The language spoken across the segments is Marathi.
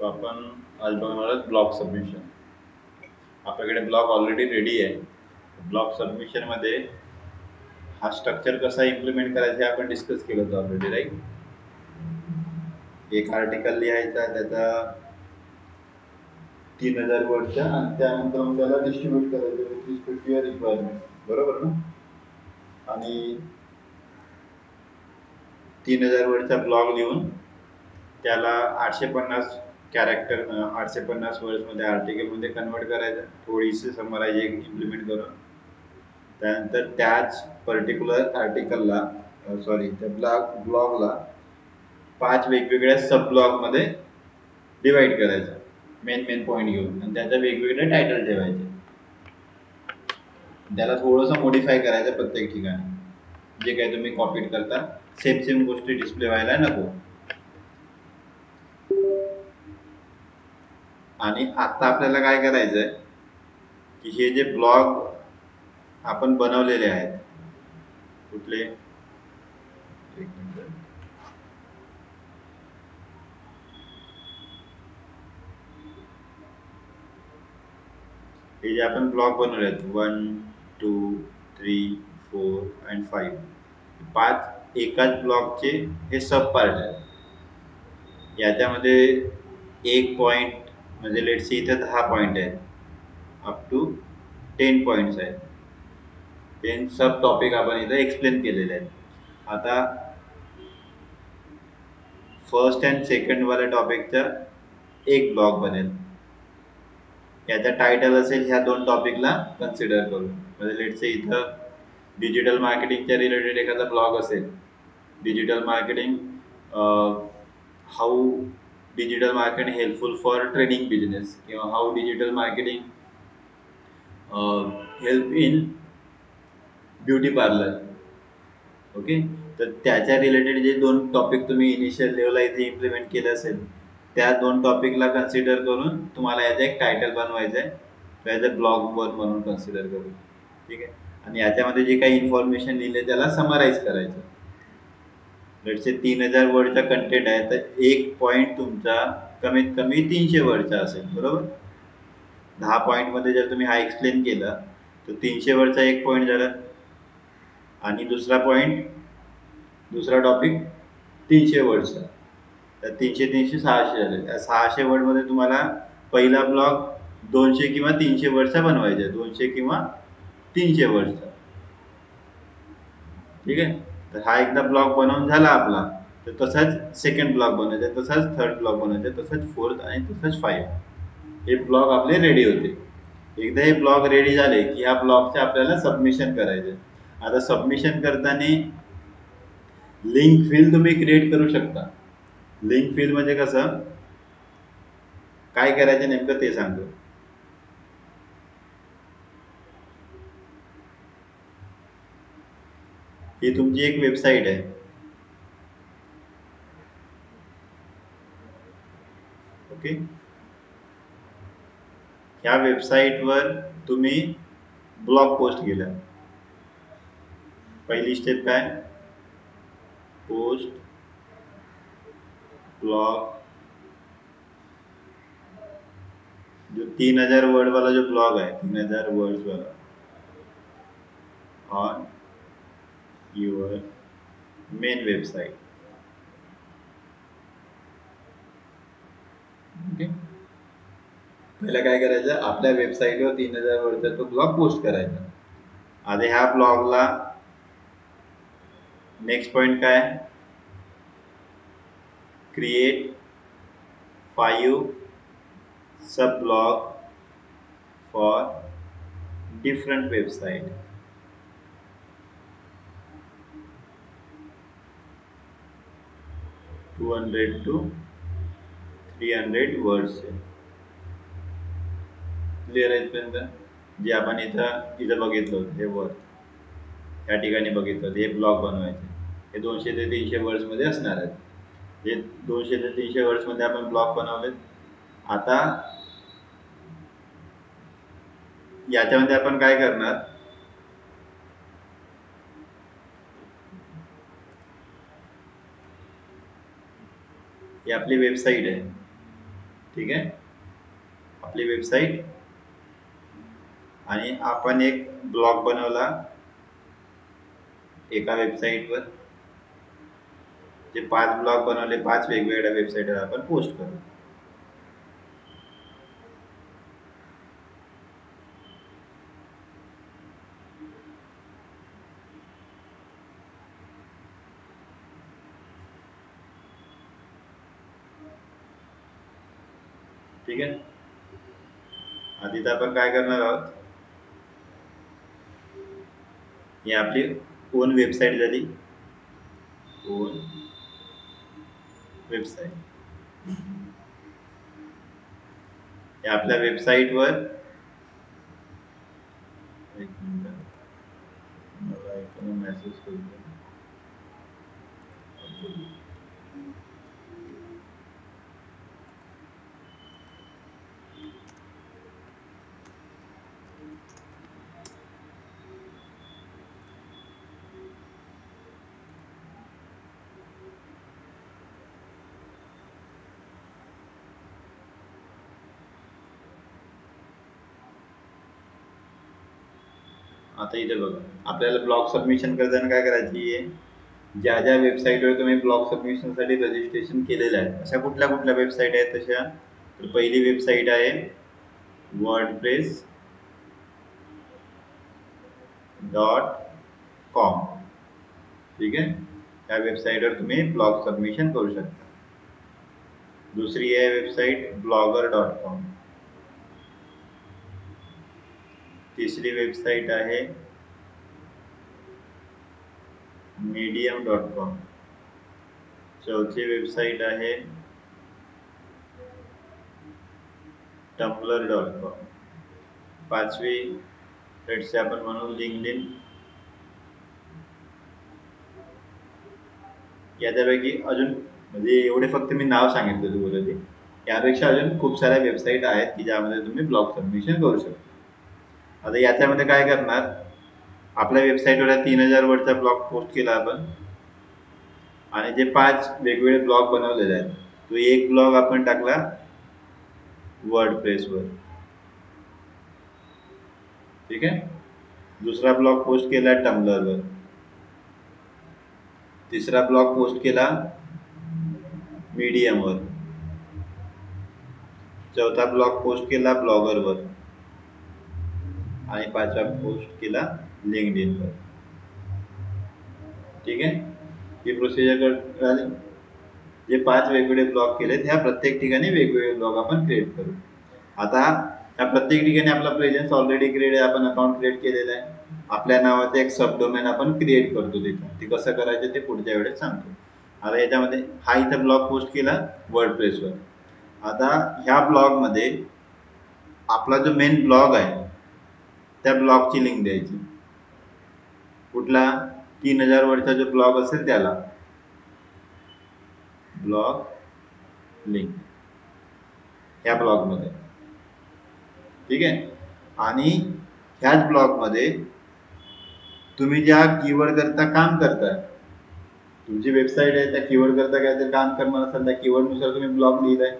तो आपण आज बघणार आहोत ब्लॉग सबमिशन. आपल्याकडे ब्लॉग ऑलरेडी रेडी आहे. ब्लॉग सबमिशन मध्ये हा स्ट्रक्चर कसा इम्प्लिमेंट करायचा हे आपण डिस्कस केलं होतं ऑलरेडी, राईट. एक आर्टिकल लिहायचा, त्याचा 3000 वर्डचा, आणि त्यानंतर मग त्याला डिस्ट्रीब्यूट करायचं with respect to your requirement, बरोबर ना. आणि 3000 वर्डचा ब्लॉग लिहून त्याला 850 कॅरेक्टर 850 वर्ड्समध्ये आर्टिकलमध्ये कन्वर्ट करायचं, थोडीशी समराइज इम्प्लिमेंट करून. त्यानंतर त्याच पर्टिक्युलर आर्टिकलला त्या ब्लॉगला 5 वेगवेगळ्या सब ब्लॉगमध्ये डिवाइड करायचं, मेन पॉईंट घेऊन, आणि त्याचं वेगवेगळे टायटल ठेवायचे. त्याला थोडंसं मॉडिफाय करायचं प्रत्येक ठिकाणी. जे काही तुम्ही कॉपीड करता सेम गोष्टी डिस्प्ले व्हायला नको. आणि आता आपल्याला काय करायचंय की हे जे ब्लॉग आपण बनवलेले आहेत, कुठले, एक मिनिट, हे जे आपण ब्लॉग बनवले आहेत 1 2 3 4 आणि 5, 5 एकाच ब्लॉगचे हे सब पार्ट आहेत. याच्यामध्ये एक पॉइंट म्हणजे लेट्स से इथे 10 पॉइंट आहेत, अप टू 10 पॉइंट्स आहेत. 10 सब टॉपिक आपण इथे एक्सप्लेन केलेले आहेत. आता फर्स्ट अँड सेकंड वाल्या टॉपिकचा एक ब्लॉग बनेल. याचा टायटल असेल ह्या 2 टॉपिकला कन्सिडर करून. म्हणजे लेट्स से इथं डिजिटल मार्केटिंगच्या रिलेटेड एखादा ब्लॉग असेल, digital marketing, how digital marketing helpful for trading business, किंवा how digital marketing help in beauty parlour. Okay, तर त्याच्या रिलेटेड जे 2 टॉपिक तुम्ही इनिशियल लेवलला इथे इम्प्लिमेंट केले असेल, त्या 2 टॉपिकला कन्सिडर करून तुम्हाला याचं एक टायटल बनवायचं आहे, त्याचं ब्लॉग 1 म्हणून कन्सिडर करून. ठीक आहे. आणि याच्यामध्ये जे काही इन्फॉर्मेशन लिहिले त्याला समराइज करायचं. लेट्स से 3000 वर्डचा कंटेंट आहे, तर एक पॉईंट तुमचा कमीत कमी 300 वर्डचा असेल, बरोबर. 10 पॉईंटमध्ये जर तुम्ही हा एक्सप्लेन केला तर 300 वर्डचा एक पॉईंट झाला, आणि दुसरा टॉपिक 300 वर्डचा, तर 300 300 600 झाले. त्या 600 वर्डमध्ये तुम्हाला पहिला ब्लॉग 200 किंवा 300 वर्डचा बनवायचा आहे, 200 किंवा 300 वर्डचा. ठीक आहे. तर हा एकदा ब्लॉग बनवून झाला आपला, तर तसाच सेकंड ब्लॉग बनवायचा, तसाच थर्ड ब्लॉग बनवायचा, तसाच फोर्थ, आणि तसाच 5. हे ब्लॉग आपले रेडी होते. एकदा हे ब्लॉग रेडी झाले की ह्या ब्लॉगचे आपल्याला सबमिशन करायचे. आता सबमिशन करताना लिंक फील्ड तुम्ही क्रिएट करू शकता. लिंक फील्ड म्हणजे कसं, काय करायचं नेमकं ते सांगतो. ही तुमची एक वेबसाईट आहे. ओके, ह्या वेबसाईटवर तुम्ही ब्लॉग पोस्ट केला. पहिली स्टेप काय, पोस्ट ब्लॉग. जो 3000 वर्ड वाला जो ब्लॉग है, 3000 वर्ड्स वाला, on your main website. Okay, पहिला काय करायचं, आपल्या वेबसाईटवर 3000 वर्डचा तो ब्लॉग पोस्ट करायचा. आता ह्या ब्लॉगला नेक्स्ट पॉइंट काय, create 5 sub blog for different website. To 200 to 300 words. Clear आहे इथपर्यंत. जे आपण इथं बघितलं होतं हे वर या ठिकाणी बघितलं होतं, हे ब्लॉग बनवायचे. हे 200 ते 300 वर्ड्समध्ये असणार आहेत. हे 200 ते 300 वर्ड्समध्ये आपण ब्लॉग बनवलेत. आता याच्यामध्ये आपण काय करणार, ही आपली वेबसाईट आहे. ठीक आहे, आपली वेबसाईट. आणि आपण एक ब्लॉग बनवला एका वेबसाईटवर. जे 5 ब्लॉग बनवले 5 वेगवेगळ्या वेबसाईटवर आपण पोस्ट करू. ठीक आहे, आधी तर आपण काय करणार आहोत, ही आपली ओन वेबसाईट झाली. On website. आपल्या वेबसाईटवर एक मिनिट, मला एक मेसेज करू द्या. आता इथे बघा, आपल्याला ब्लॉग सबमिशन करताना काय करायची आहे, ज्या ज्या वेबसाईटवर तुम्ही ब्लॉग सबमिशनसाठी रजिस्ट्रेशन केलेलं आहे अशा कुठल्या कुठल्या वेबसाईट आहेत तशा. तर पहिली वेबसाईट आहे wordpress.com. ठीक आहे, त्या वेबसाईटवर तुम्ही ब्लॉग सबमिशन करू शकता. दुसरी आहे वेबसाईट blogger.com. तिसरी वेबसाईट आहे medium.com. चौथी वेबसाईट आहे tumblr.com. पाचवी रेटचे आपण म्हणू लिंक्डइन. याच्यापैकी अजून म्हणजे एवढे फक्त मी नाव सांगितलं तुम्हाला ते. यापेक्षा अजून खूप साऱ्या वेबसाईट आहेत की ज्यामध्ये तुम्ही ब्लॉग सबमिशन करू शकता. आता याच्यामध्ये काय करणार, आपल्या वेबसाईटवर 3000 वर्डचा ब्लॉग पोस्ट केला आपण आणि जे 5 वेगवेगळे ब्लॉग बनवलेले आहेत, तो एक ब्लॉग आपण टाकला वर्डप्रेसवर. ठीक आहे, दुसरा ब्लॉग पोस्ट केला टम्बलरवर. तिसरा ब्लॉग पोस्ट केला मीडियमवर. चौथा ब्लॉग पोस्ट केला ब्लॉगरवर आणि पाचवा पोस्ट केला लिंक्डइनवर. ठीक आहे, ही प्रोसिजर झाली. जे 5 वेगवेगळे ब्लॉग केलेत ह्या प्रत्येक ठिकाणी वेगवेगळे ब्लॉग आपण क्रिएट करू. आता ह्या प्रत्येक ठिकाणी आपला प्रेझेन्स ऑलरेडी क्रिएट आहे, आपण अकाउंट क्रिएट केलेलं आहे. आपल्या नावाचं एक सब डोमेन आपण क्रिएट करतो तिथं. ते कसं करायचं ते पुढच्या वेळेस सांगतो. आता याच्यामध्ये हा इथं ब्लॉग पोस्ट केला वर्डप्रेसवर. आता ह्या ब्लॉगमध्ये आपला जो मेन ब्लॉग आहे त्या ब्लॉगची लिंक द्यायची. कुठला, 3000 वर्डचा जो ब्लॉग असेल त्याला ब्लॉग लिंक ह्या ब्लॉगमध्ये. ठीक आहे, आणि ह्याच ब्लॉगमध्ये तुम्ही ज्या कीवर्ड करता काम करताय, तुमची वेबसाईट आहे त्या कीवर्ड करता काहीतरी काम करणार असाल, त्या कीवर्डनुसार तुम्ही ब्लॉग लिहिलाय,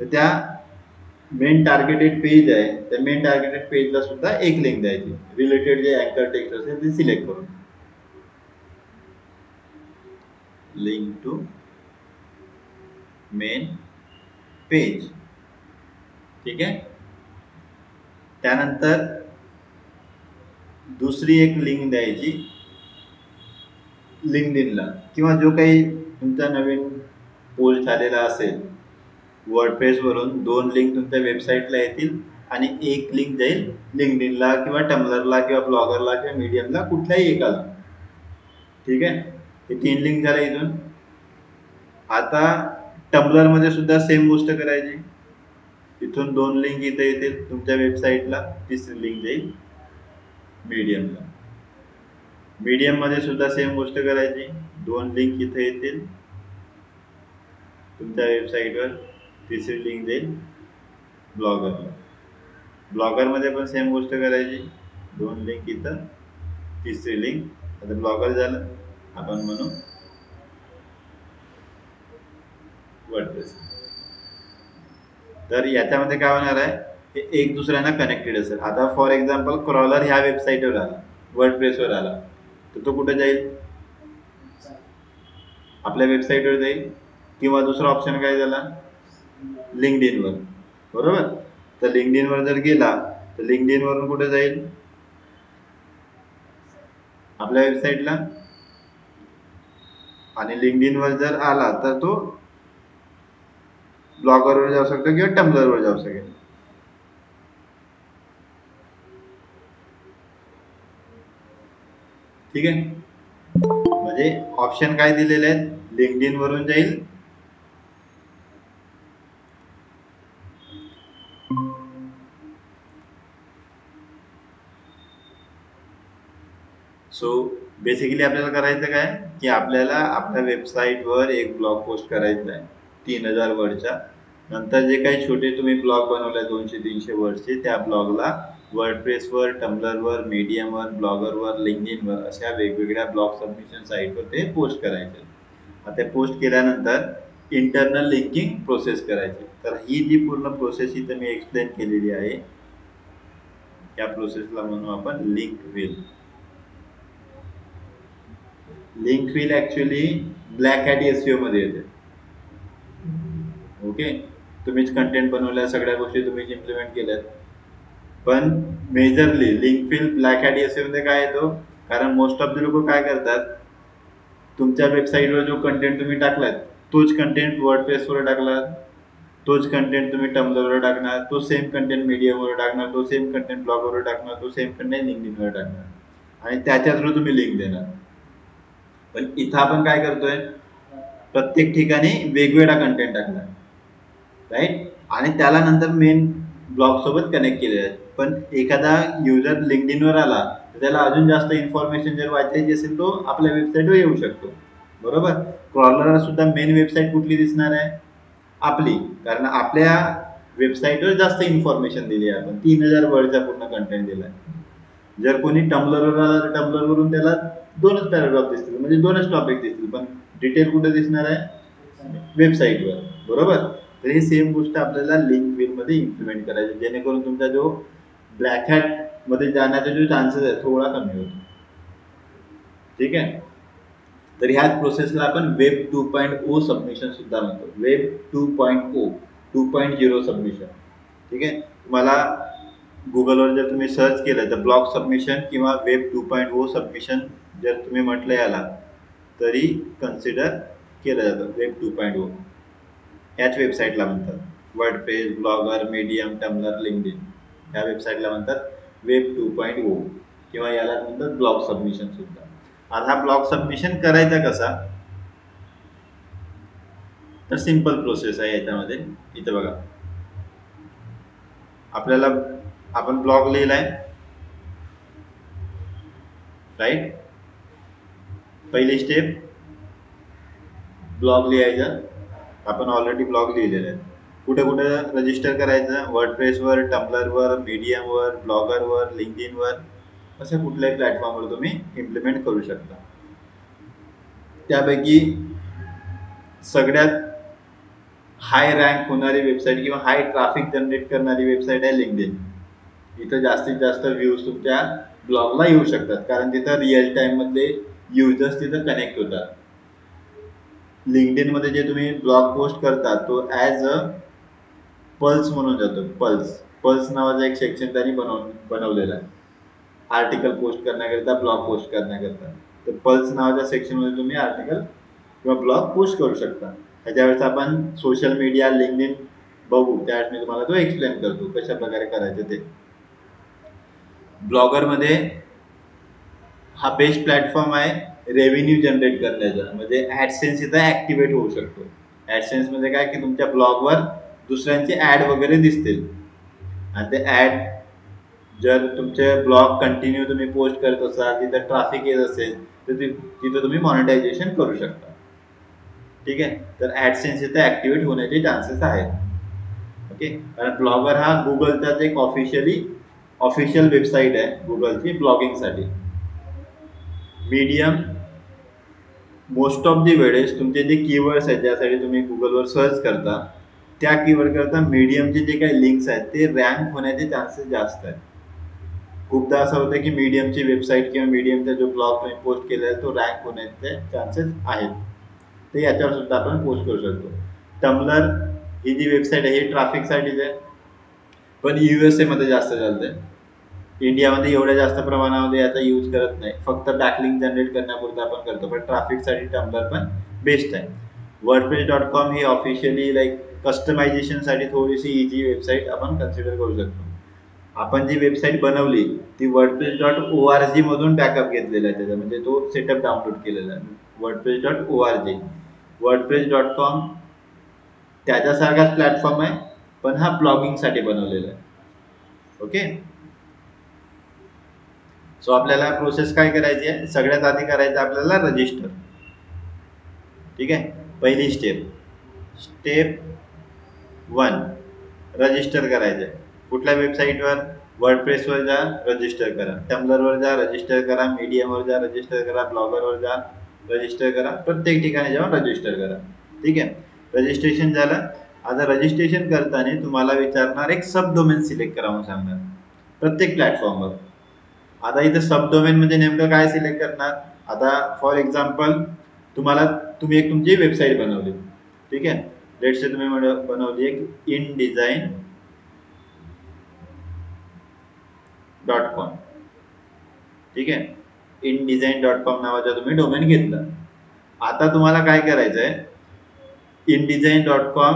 तर त्या मेन टार्गेटेड पेज आहे त्या मेन टार्गेटेड पेजला सुद्धा एक लिंक द्यायची. रिलेटेड जे अँकर टेक्स्ट असेल ते सिलेक्ट करून लिंक टू मेन पेज. ठीक आहे, त्यानंतर दुसरी एक लिंक द्यायची लिंक्डइनला, किंवा जो काही तुमचा नवीन पोस्ट झालेला असेल वर्डप्रेसवरून 2 लिंक तुमच्या वेबसाईटला येतील आणि एक लिंक जाईल लिंक्डइनला किंवा टम्बलरला किंवा ब्लॉगरला किंवा मीडियमला, कुठल्याही एकाला. ठीक आहे, हे 3 लिंक झाल्या इथून. आता टम्बलरमध्ये सुद्धा सेम गोष्ट करायची. इथून 2 लिंक इथे येतील तुमच्या वेबसाईटला, तिसरी लिंक जाईल मीडियमला. मीडियम मध्ये सुद्धा सेम गोष्ट करायची. 2 लिंक इथे येतील तुमच्या वेबसाईटवर, तिसरी लिंक जाईल ब्लॉगरला. ब्लॉगर मध्ये पण सेम गोष्ट करायची. 2 लिंक इथं, तिसरी लिंक. आता ब्लॉगर झालं, आपण म्हणू वर्डप्रेस. तर याच्यामध्ये काय होणार आहे, हे एक दुसऱ्यांना कनेक्टेड असेल. आता फॉर एक्झाम्पल क्रॉलर ह्या वेबसाईटवर आला, वर्डप्रेसवर आला, तर तो कुठे जाईल, आपल्या वेबसाईटवर जाईल. किंवा दुसरा ऑप्शन काय झाला, लिंक्डइनवर, बरोबर. तर लिंक्डइनवर जर गेला तर लिंक्डइनवरून कुठे जाईल, आपल्या वेबसाईटला. आणि लिंक्डइनवर जर आला तर तो ब्लॉगरवर जाऊ शकतो किंवा टम्बलरवर जाऊ शकेल. ठीक आहे, म्हणजे ऑप्शन काय दिलेले आहेत, लिंक्डइन वरून जाईल, सो बेसिकली आपल्याला करायचं काय, की आपल्याला आपल्या वेबसाईटवर एक ब्लॉग पोस्ट करायचा आहे 3000 वर्डच्या. नंतर जे काही छोटे तुम्ही ब्लॉग बनवले 200-300 वर्डचे, त्या ब्लॉगला वर्डप्रेसवर, टम्बलरवर, मीडियमवर, ब्लॉगरवर, लिंक्डइनवर अशा वेगवेगळ्या ब्लॉग सबमिशन साईटवर ते पोस्ट करायचे. ते पोस्ट केल्यानंतर इंटरनल लिंकिंग प्रोसेस करायची. तर ही जी पूर्ण प्रोसेस इथं मी एक्सप्लेन केलेली आहे, त्या प्रोसेसला म्हणू आपण link wheel. Link wheel actually black hat SEO मध्ये येते. ओके, तुम्हीच कंटेंट बनवल्या, सगळ्या गोष्टी तुम्हीच इम्प्लिमेंट केल्यात, पण majorly link wheel black hat SEO मध्ये काय येतो, कारण मोस्ट ऑफ द लोक काय करतात, तुमच्या वेबसाईटवर जो कंटेंट तुम्ही टाकलात तोच कंटेंट वर्डप्रेसवर टाकलात, तोच कंटेंट तुम्ही टम्बलरवर टाकणार, तो सेम कंटेंट मीडियमवर टाकणार, तो सेम कंटेंट ब्लॉगवर टाकणार, तो सेम कंटेंट लिंक्डइनवर टाकणार आणि त्याच्या थ्रू तुम्ही लिंक देणार. पण इथं आपण काय करतोय, प्रत्येक ठिकाणी वेगवेगळा कंटेंट टाकणार, राईट, आणि त्याला नंतर मेन ब्लॉग सोबत कनेक्ट केलेले आहेत. पण एखादा युजर लिंक्डइनवर आला तर त्याला अजून जास्त इन्फॉर्मेशन जर वाचायची असेल तो आपल्या वेबसाईटवर येऊ शकतो, बरोबर. क्रॉलरला सुद्धा मेन वेबसाईट कुठली दिसणार आहे, आपली, कारण आपल्या वेबसाईटवर जास्त इन्फॉर्मेशन दिली आहे, आपण 3000 वर्डचा पूर्ण कंटेंट दिलाय. जर कोणी टम्बलरवर आला तर टम्बलरवरून त्याला 2च पॅराग्राफ दिसतील, म्हणजे 2च टॉपिक दिसतील, पण डिटेल कुठे दिसणार आहे, वेबसाईटवर, बरोबर. तर ही सेम गोष्ट आपल्याला लिंक व्हील मध्ये इम्प्लिमेंट करायची, जेणेकरून तुमचा जो ब्लॅक हॅट मध्ये जाण्याचा जो चान्सेस आहे थोडा कमी होतो. ठीक आहे, तर ह्याच प्रोसेसला आपण वेब 2.0 सबमिशन सुद्धा म्हणतो, वेब 2.0, 2.0 सबमिशन. ठीक आहे, तुम्हाला गुगलवर जर तुम्ही सर्च केलं तर ब्लॉग सबमिशन किंवा वेब 2.0 सबमिशन जर तुम्ही म्हटलं याला, तरी कन्सिडर केलं जातं. वेब 2.0 ह्याच वेबसाईटला म्हणतात, WordPress, Blogger, Medium, Tumblr, LinkedIn ह्या वेबसाईटला म्हणतात वेब 2.0 किंवा याला म्हणतात ब्लॉग सबमिशन सुद्धा. आता हा ब्लॉग सबमिशन करायचा कसा, तर सिंपल प्रोसेस आहे याच्यामध्ये. इथं बघा, आपल्याला आपण ब्लॉग लिहिलाय, राईट. पहिली स्टेप ब्लॉग लिहायचा, आपण ऑलरेडी ब्लॉग लिहिलेला आहे. कुठे कुठे रजिस्टर करायचं, वर्डप्रेसवर, टम्बलरवर, मीडियमवर, ब्लॉगरवर, लिंक्डइनवर, अशा कुठल्याही प्लॅटफॉर्मवर तुम्ही इम्प्लिमेंट करू शकता. त्यापैकी सगळ्यात हाय रँक होणारी वेबसाईट किंवा हाय ट्रॅफिक जनरेट करणारी वेबसाईट आहे लिंक्डइन. इथं जास्तीत जास्त व्ह्यूज तुमच्या ब्लॉगला येऊ शकतात, कारण तिथं रिअल टाइम मध्ये युजर्स तिथं कनेक्ट होतात. लिंक्डइन मध्ये जे तुम्ही ब्लॉग पोस्ट करता तो ॲज अ पल्स म्हणून जातो. पल्स नावाचा एक सेक्शन त्यांनी बनवलेला आहे आर्टिकल पोस्ट करण्याकरिता, ब्लॉग पोस्ट करण्याकरिता. तर पल्स नावाच्या सेक्शनमध्ये तुम्ही आर्टिकल किंवा ब्लॉग पोस्ट करू शकता. त्याच्यावेळेस आपण सोशल मीडिया, लिंक्डइन बघू, त्यावेळेस मी तुम्हाला तो एक्सप्लेन करतो कशा प्रकारे करायचं ते. ब्लॉगरमध्ये हा बेस्ट प्लॅटफॉर्म आहे रेव्हेन्यू जनरेट करण्याचा, म्हणजे ॲडसेन्स इथं ॲक्टिवेट होऊ शकतो. ॲडसेन्स मध्ये काय, की तुमच्या ब्लॉगवर दुसऱ्यांचे ॲड वगैरे दिसतील, आणि ते ॲड जर तुमचे ब्लॉग कंटिन्यू तुम्ही पोस्ट करत असाल, तिथं ट्रॅफिक येत असेल, तर तिथं तुम्ही मॉनिटायझेशन करू शकता. ठीक आहे, तर ॲडसेन्स इथं ॲक्टिवेट होण्याचे चान्सेस आहेत. ओके, कारण ब्लॉगर हा गुगलचाच एक ऑफिशियल वेबसाईट आहे गुगलची ब्लॉगिंगसाठी. मीडियम मोस्ट ऑफ दी वेळेस तुमचे जे कीवर्ड्स आहेत ज्यासाठी तुम्ही गुगलवर सर्च करता त्या कीवर्ड करता मीडियमचे जे काही लिंक्स आहेत ते रँक होण्याचे चान्सेस जास्त आहेत. खूपदा असं होतं की मीडियमची वेबसाईट किंवा मीडियमचा जो ब्लॉग तुम्ही पोस्ट केला आहे तो रँक होण्याचे चान्सेस आहेत. ते याच्यावर सुद्धा आपण पोस्ट करू शकतो. टम्बलर ही जी वेबसाईट आहे ही ट्रॅफिकसाठीच आहे, पण USA मध्ये जास्त चालते. इंडियामध्ये एवढ्या जास्त प्रमाणामध्ये याचा यूज करत नाही, फक्त बॅकलिंक जनरेट करण्यापुरता आपण करतो. पण ट्रॅफिकसाठी टम्बलर पण बेस्ट आहे. wordpress.com ही ऑफिशियली लाईक कस्टमायझेशनसाठी थोडीशी इझी वेबसाईट आपण कन्सिडर करू शकतो. आपण जी वेबसाईट बनवली ती wordpress.org मधून बॅकअप घेतलेला आहे त्याचा, म्हणजे तो सेटअप डाउनलोड केलेला आहे. wordpress.org wordpress.com त्याच्यासारखाच प्लॅटफॉर्म आहे, पण हा ब्लॉगिंगसाठी बनवलेला आहे. ओके, सो आपल्याला प्रोसेस काय करायची आहे, सगळ्यात आधी करायचं आपल्याला रजिस्टर. ठीक आहे, पहिली स्टेप 1 रजिस्टर करायचं आहे. कुठल्या वेबसाईटवर? वर्डप्रेसवर जा, रजिस्टर करा. टम्बलरवर जा, रजिस्टर करा. मीडियमवर जा, रजिस्टर करा. ब्लॉगरवर जा, रजिस्टर करा. प्रत्येक ठिकाणी जाऊन रजिस्टर करा. ठीक आहे, रजिस्ट्रेशन झालं. आता रजिस्ट्रेशन करताना तुम्हाला विचारणार एक सब डोमेन सिलेक्ट करा म्हणून सांगणार प्रत्येक प्लॅटफॉर्मवर. आता इथं सब डोमेन म्हणजे नेमकं काय सिलेक्ट करणार? आता फॉर एक्झाम्पल तुम्ही एक तुमची वेबसाईट बनवली. ठीक आहे, लेट्स से तुम्ही बनवली एक indesign.com. ठीक आहे, indesign.com नावाचा तुम्ही डोमेन घेतला. आता तुम्हाला काय करायचंय, indesign.com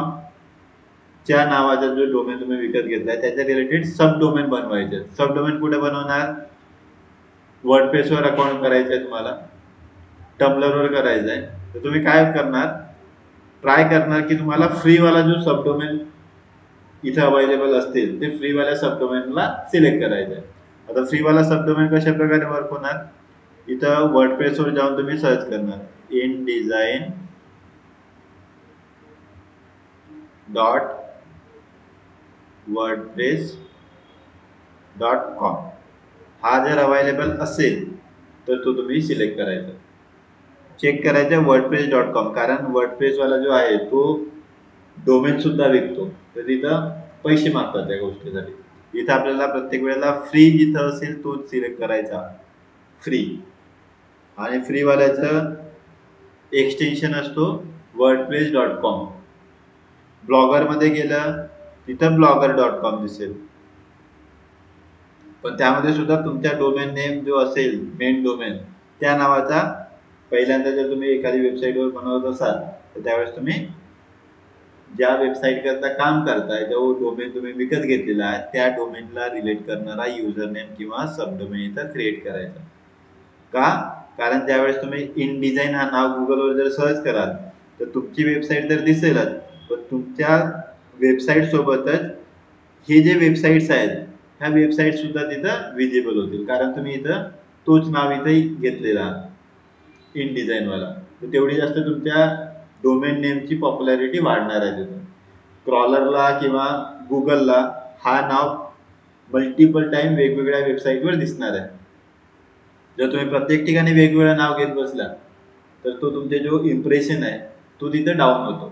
च्या नावाचा जो डोमेन तुम्ही विकत घेतलाय त्याच्या रिलेटेड सब डोमेन बनवायचे. सब डोमेन कुठे बनवणार? वर्डप्रेसवर अकाउंट करायचंय तुम्हाला, टम्बलरवर करायचंय. तर तुम्ही काय करणार, ट्राय करणार की तुम्हाला फ्रीवाला जो सब डोमेन इथं अवेलेबल असतील ते फ्रीवाल्या सब डोमेनला सिलेक्ट करायचं आहे. आता फ्रीवाला सब डोमेन कशा प्रकारे वर्क होणार, इथं वर्डप्रेसवर जाऊन तुम्ही सर्च करणार indesign.wordpress.com. हा जर अवेलेबल असेल तर तो तुम्ही सिलेक्ट करायचा. चेक करायचं wordpress.com, कारण वर्डप्रेसवाला जो आहे तो डोमेन सुद्धा विकतो, तर तिथं पैसे मागतात त्या गोष्टीसाठी. इथं आपल्याला प्रत्येक वेळेला फ्री जिथं असेल तोच सिलेक्ट करायचा, फ्री. आणि फ्रीवाल्याचं एक्सटेन्शन असतो wordpress.com. ब्लॉगरमध्ये गेलं तिथं blogger.com दिसेल, पण त्यामध्ये सुद्धा तुमच्या डोमेन नेम जो असेल मेन डोमेन त्या नावाचा पहिल्यांदा जर तुम्ही एखादी वेबसाईटवर बनवत असाल तर त्यावेळेस तुम्ही ज्या वेबसाईट करता काम करताय, जो डोमेन तुम्ही विकत घेतलेला आहे त्या डोमेनला रिलेट करणारा युजर नेम किंवा सब डोमेन इथं क्रिएट करायचा. का? कारण त्यावेळेस तुम्ही InDesign हा नाव गुगलवर जर सर्च कराल तर तुमची वेबसाईट तर दिसेलच, पण तुमच्या वेबसाईट सोबतच हे जे वेबसाईट्स आहेत ह्या वेबसाईट सुद्धा तिथं विजिबल होतील, कारण तुम्ही इथं तोच नाव इथं घेतलेला InDesign वाला. तर तेवढी जास्त तुमच्या डोमेन नेमची पॉप्युलॅरिटी वाढणार आहे तिथं. क्रॉलरला किंवा गुगलला हा नाव मल्टिपल टाइम वेगवेगळ्या वेबसाईटवर दिसणार आहे. जर तुम्ही प्रत्येक ठिकाणी वेगवेगळं नाव घेत बसला तर तो तुमचे जो इम्प्रेशन आहे तो तिथं डाऊन होतो.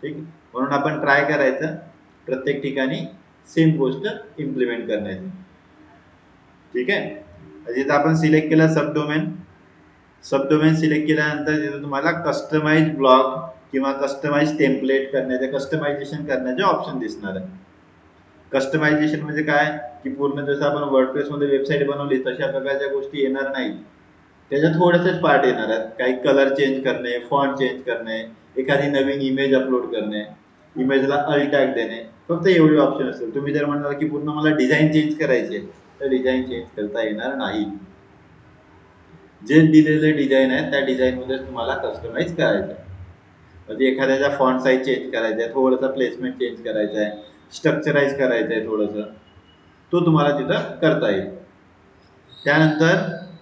ठीक, म्हणून आपण ट्राय करायचं प्रत्येक ठिकाणी सेम गोष्ट इम्प्लिमेंट करण्याची. ठीक आहे, तिथं आपण सिलेक्ट केला सब डोमेन सिलेक्ट केल्यानंतर तिथं तुम्हाला कस्टमाइज ब्लॉग किंवा कस्टमाइज टेम्पलेट करण्याचे, कस्टमायझेशन करण्याचे ऑप्शन दिसणार आहे. कस्टमायझेशन म्हणजे काय की पूर्ण जसं आपण वर्डप्रेसमध्ये वेबसाईट बनवली तशा प्रकारच्या गोष्टी येणार नाही, त्याच्यात थोडेसेच पार्ट येणार आहेत. काही कलर चेंज करणे, फॉन्ट चेंज करणे, एखादी नवीन इमेज अपलोड करणे, इमेजला अल्ट टॅग देणे, फक्त एवढे ऑप्शन असतील. तुम्ही जर म्हणाल की पूर्ण मला डिझाईन चेंज करायची तर डिझाईन चेंज करता येणार नाही. जे दिलेले डिझाईन आहे त्या डिझाईनमध्ये तुम्हाला कस्टमाइज करायचं आहे. म्हणजे एखाद्याचा फॉन्ट साईज चेंज करायचा आहे, थोडंसं प्लेसमेंट चेंज करायचं आहे, स्ट्रक्चराइज करायचं आहे थोडंसं, तो तुम्हाला तिथं करता येईल. त्यानंतर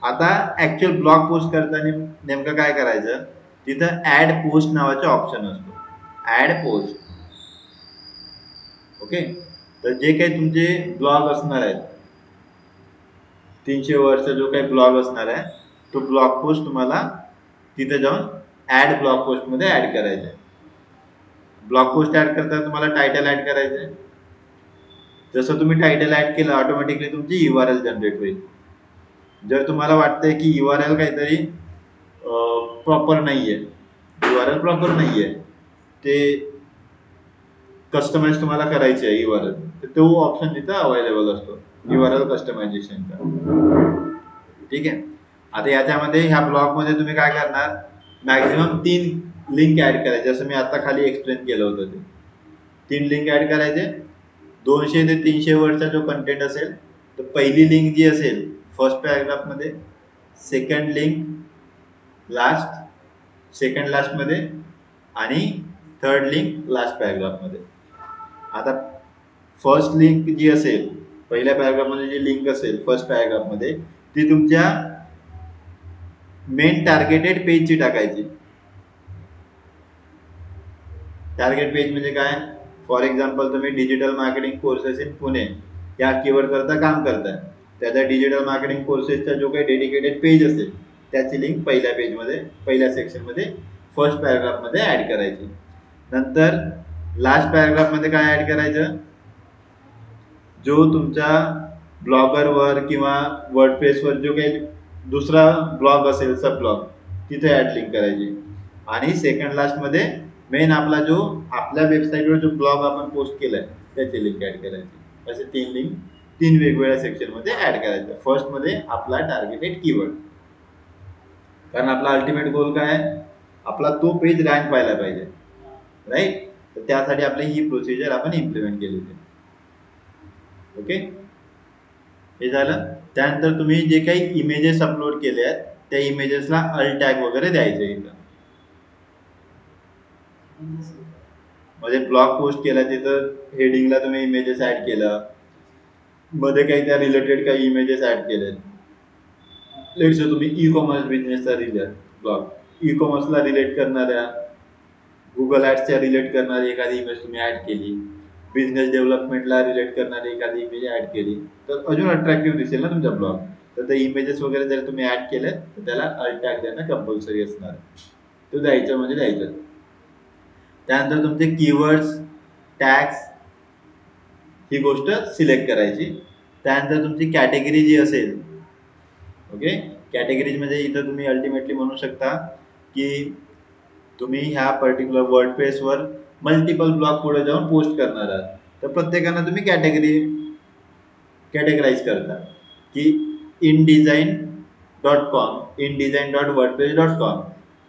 आता ऍक्च्युअल ब्लॉग पोस्ट करताना नेमकं काय करायचं, तिथं ऍड पोस्ट नावाचा ऑप्शन असतो, ऍड पोस्ट. ओके, तर जे काही तुमचे ब्लॉग असणार आहेत 300 वर्ष जो काही ब्लॉग असणार आहे तो ब्लॉग पोस्ट तुम्हाला तिथे जाऊन ऍड ब्लॉग पोस्ट मध्ये ऍड करायचा आहे. ब्लॉग पोस्ट ऍड करताना तुम्हाला टायटल ऍड करायचं. जसं तुम्ही टायटल ऍड केलं ऑटोमॅटिकली तुमची URL जनरेट होईल. जर तुम्हाला वाटतंय की URL काहीतरी प्रॉपर नाहीये, URL प्रॉपर नाहीये, ते कस्टमाइज तुम्हाला करायचे आहे URL, तर तो ऑप्शन तिथं अवेलेबल असतो URL कस्टमायझेशनचा. ठीक आहे. आता याच्यामध्ये ह्या ब्लॉग मध्ये तुम्ही काय करणार, मॅक्झिमम 3 लिंक ऍड करायचे, जसं मी आता खाली एक्सप्लेन केलं होतं ते 3 लिंक ऍड करायचे. 200 ते 300 वर्डचा जो कंटेंट असेल, तर पहिली लिंक जी असेल फर्स्ट पॅराग्राफ मध्ये, सेकंड लिंक सेकंड लास्ट मध्ये, आणि थर्ड लिंक लास्ट पॅराग्राफ मध्ये. आता फर्स्ट लिंक जी असेल, पहिल्या पॅराग्राफ मध्ये जी लिंक असेल फर्स्ट पॅराग्राफ मध्ये, ती तुमच्या मेन टार्गेटेड पेजची टाकायची. टार्गेट पेज म्हणजे काय, फॉर एक्झाम्पल तुम्ही digital marketing courses in Pune या कीवर्ड करता काम करताय, त्याच्या डिजिटल मार्केटिंग कोर्सेसचा जो काही डेडिकेटेड पेज असेल त्याची लिंक पहिल्या पेजमध्ये, पहिल्या सेक्शन मध्ये, फर्स्ट पॅराग्राफ मध्ये ऍड करायची. नंतर लास्ट पॅराग्राफ मध्ये काय ऍड करायचं, जो तुमच्या ब्लॉगरवर किंवा वर्डप्रेसवर जो काही दुसरा ब्लॉग असेल, सब ब्लॉग, तिथे ऍड लिंक करायची. आणि सेकंड लास्ट मध्ये मेन आपला जो आपल्या वेबसाईटवर जो ब्लॉग आपण पोस्ट केलाय त्याची लिंक ऍड करायची. असे 3 लिंक 3 वेगवेगळ्या सेक्शन मध्ये ऍड करायच्या. फर्स्ट मध्ये आपला टार्गेटेड कीवर्ड, कारण आपला अल्टिमेट गोल काय आहे, आपला तो पेज रँक व्हायला पाहिजे, राईट. तर त्यासाठी आपली ही प्रोसिजर आपण इम्प्लिमेंट केलेली आहे. ओके, हे झालं. त्यानंतर तुम्ही जे काही इमेजेस अपलोड केले आहेत त्या इमेजेसला अल्ट टॅग वगैरे द्यायचे इथं. म्हणजे ब्लॉग पोस्ट केला तिथं हेडिंगला तुम्ही इमेजेस ऍड केलं, मध्ये काही त्या रिलेटेड काही इमेजेस ऍड केले. लेट्स से तुम्ही ई कॉमर्स बिझनेसचा ब्लॉग, ई कॉमर्सला रिलेट करणाऱ्या, गुगल ऍड्सच्या रिलेट करणारी एखादी इमेज तुम्ही ऍड केली, बिझनेस डेव्हलपमेंटला रिलेट करणारी एखादी इमेज ऍड केली, तर अजून अट्रॅक्टिव्ह दिसेल ना तुमचा ब्लॉग. तर ते इमेजेस वगैरे जर तुम्ही ऍड केले तर त्याला अल्ट टॅग देणं कंपल्सरी असणार, तो द्यायचं म्हणजे द्यायचं. त्यानंतर तुमचे कीवर्ड्स, टॅग्स, ही गोष्ट सिलेक्ट करायची. त्यानंतर तुमची कॅटेगरी जी असेल, ओके, कॅटेगरीज म्हणजे इथं तुम्ही अल्टिमेटली म्हणू शकता की तुम्ही ह्या पर्टिक्युलर वर्डप्रेसवर मल्टिपल ब्लॉग पुढे जाऊन पोस्ट करणार आहात, तर प्रत्येकानं तुम्ही कॅटेगराईज करता की indesign.wordpress.com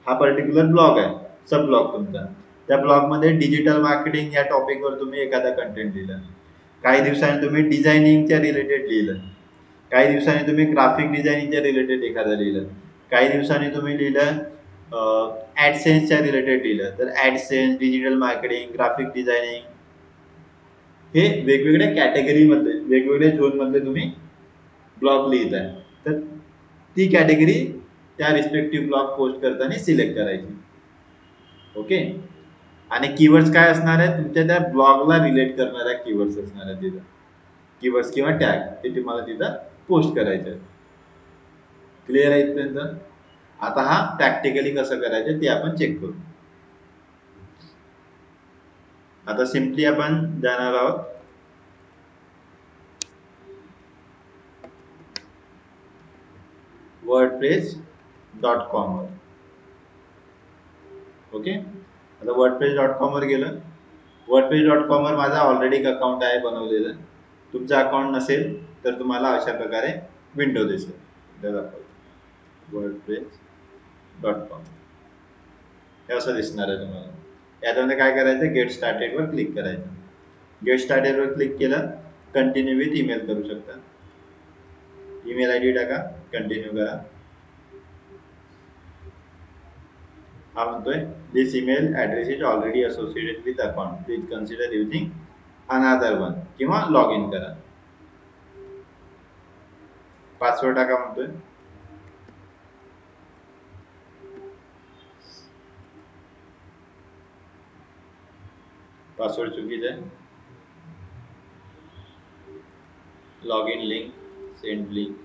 हा पर्टिक्युलर ब्लॉग आहे, सब ब्लॉग तुमचा. त्या ब्लॉगमध्ये डिजिटल मार्केटिंग या टॉपिकवर तुम्ही एखादा कंटेंट लिहिलं, काही दिवसांनी तुम्ही डिझायनिंगच्या रिलेटेड लिहिलं, काही दिवसांनी तुम्ही ग्राफिक डिझायनिंगच्या रिलेटेड एखादं लिहिलं, काही दिवसांनी तुम्ही लिहिलं ॲडसेन्सच्या रिलेटेड लिहिलं, तर AdSense, digital marketing, graphic designing, हे वेगवेगळ्या कॅटेगरीमधले, वेगवेगळ्या झोनमधले तुम्ही ब्लॉग लिहित आहे, तर ती कॅटेगरी त्या रिस्पेक्टिव्ह ब्लॉग पोस्ट करताना सिलेक्ट करायची. ओके, आणि कीवर्ड्स काय असणार आहे, तुमच्या त्या ब्लॉगला रिलेट करणाऱ्या कीवर्ड्स असणार आहे तिथं, कीवर्ड्स किंवा टॅग ते तुम्हाला तिथं पोस्ट करायचे आहेत. क्लिअर आहे इथपर्यंत. आता हा प्रॅक्टिकली कसं करायचं ते आपण चेक करू. आता सिम्पली आपण जाणार आहोत wordpress.com वर. ओके, आता wordpress.com वर गेलं. wordpress.com वर माझा ऑलरेडी एक अकाउंट आहे बनवलेलं. तुमचा अकाउंट नसेल तर तुम्हाला अशा प्रकारे विंडो दिसेल. wordpress.com हे असं दिसणार आहे तुम्हाला. याच्यामध्ये काय करायचं, गेट स्टार्टेड वर क्लिक करायचं. गेट स्टार्टेड वर क्लिक केलं, कंटिन्यू विथ ईमेल करू शकता. ईमेल आयडी टाका, कंटिन्यू करा. हा म्हणतोय this email address is already associated with account, please consider using another one, किंवा लॉग इन करा. पासवर्ड टाका म्हणतोय. पासवर्ड चुकीचा आहे. Log in link, send link.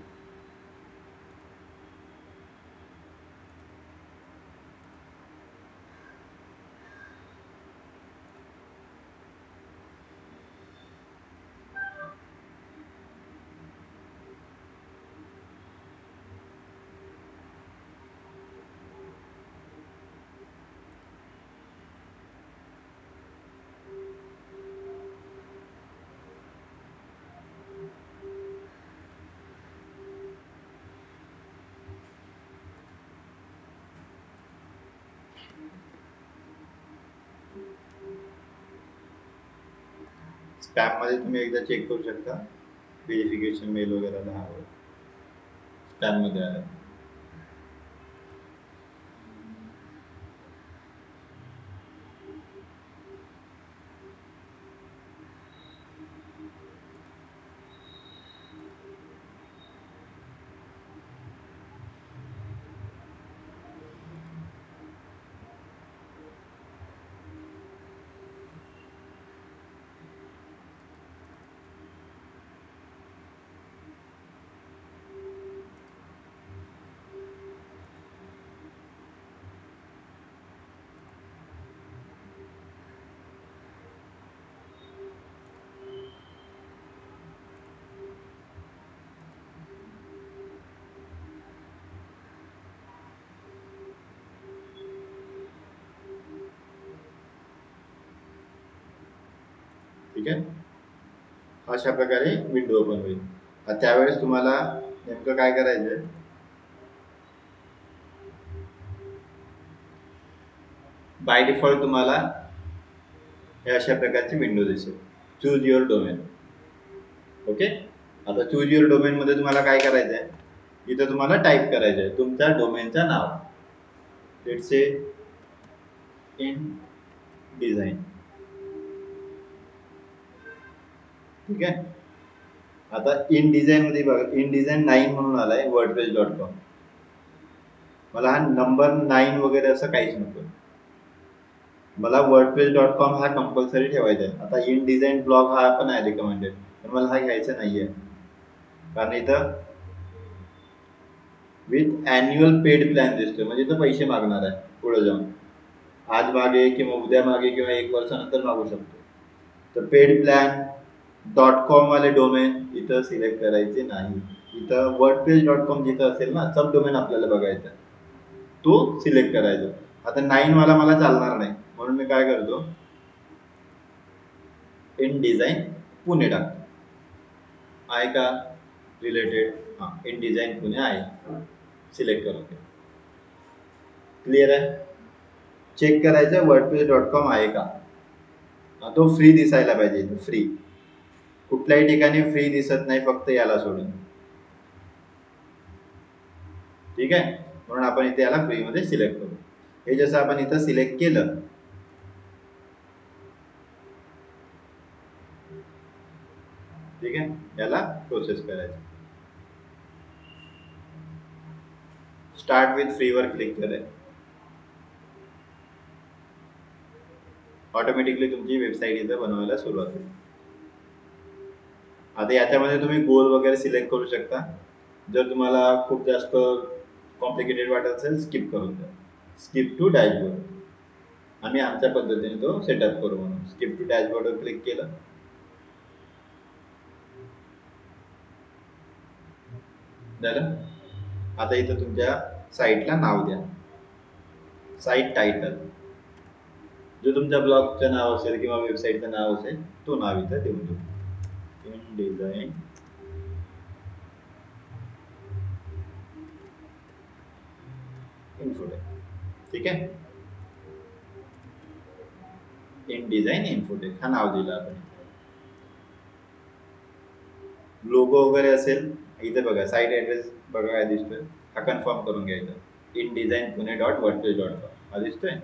Spam मध्ये तुम्ही एकदा चेक करू शकता, व्हेरिफिकेशन मेल वगैरे आला स्पॅम मध्ये आला. ठीक आहे, अशा प्रकारे विंडो ओपन होईल. त्यावेळेस तुम्हाला नेमकं काय करायचंय, बाय डिफॉल्ट तुम्हाला हे अशा प्रकारची विंडो दिसेल, चूज युअर डोमेन. ओके, आता चूज युअर डोमेन मध्ये तुम्हाला काय करायचं आहे, इथं तुम्हाला टाईप करायचं आहे तुमच्या डोमेनचं नाव. Let's say in design. ठीक आहे, आता इन डिझाइन मध्ये बघा, इन डिझाइन 9 म्हणून आलाय wordpress.com. मला हा नंबर 9 वगैरे असं काहीच नको, मला wordpress.com हा कंपल्सरी ठेवायचा आहे. आता इन डिझाइन ब्लॉग हा पण आहे रिकमेंडेड, पण मला हा घ्यायचा नाहीये, कारण इथं विथ अॅन्युअल पेड प्लॅन दिसतोय, म्हणजे इथं पैसे मागणार आहे पुढे जाऊन, आज मागे किंवा उद्या मागे किंवा 1 वर्षानंतर मागू शकतो. तर पेड प्लॅन .com वाले डोमेन इथं सिलेक्ट करायचे नाही. इथं wordpress.com जिथं असेल ना, सब डोमेन आपल्याला बघायचा, तो सिलेक्ट करायचा. आता 9 वाला मला चालणार नाही, म्हणून मी काय करतो, इन डिझाइन पुणे टाकतो. आहे का रिलेटेड? हां, इन डिझाइन पुणे आहे, सिलेक्ट करून घ्या. क्लिअर आहे, चेक करायचं wordpress.com आहे का, तो फ्री दिसायला पाहिजे. फ्री कुठल्याही ठिकाणी फ्री दिसत नाही, फक्त याला सोडून. ठीक आहे, म्हणून आपण इथे याला फ्री मध्ये सिलेक्ट करू. हे जसं आपण इथं सिलेक्ट केलं, ठीक आहे, याला प्रोसेस करायचं. स्टार्ट विथ फ्री वर क्लिक करायचं, ऑटोमॅटिकली तुमची वेबसाईट इथं बनवायला सुरुवात होईल. आता याच्यामध्ये तुम्ही गोल वगैरे सिलेक्ट करू शकता. जर तुम्हाला खूप जास्त कॉम्प्लिकेटेड वाटत असेल, स्किप करून द्या, स्किप टू डॅशबोर्ड. आम्ही आमच्या पद्धतीने तो सेटअप करू, म्हणून स्किप टू डॅशबोर्डवर क्लिक केलं. झालं. आता इथं तुमच्या साईटला नाव द्या, साईट टायटल, जो तुमच्या ब्लॉगचं नाव असेल किंवा वेबसाईटचं नाव असेल, तो नाव इथं देऊन देऊ. In design infotech. ठीक आहे, इन डिझाइन इन्फोटेक हा नाव दिलं आपण. लोगो वगैरे असेल, इथे बघा साईट ॲड्रेस बघा काय दिसतोय, हा कन्फर्म करून घ्यायचा, इन डिझाइन पुणे .wordpress.com हा दिसतोय.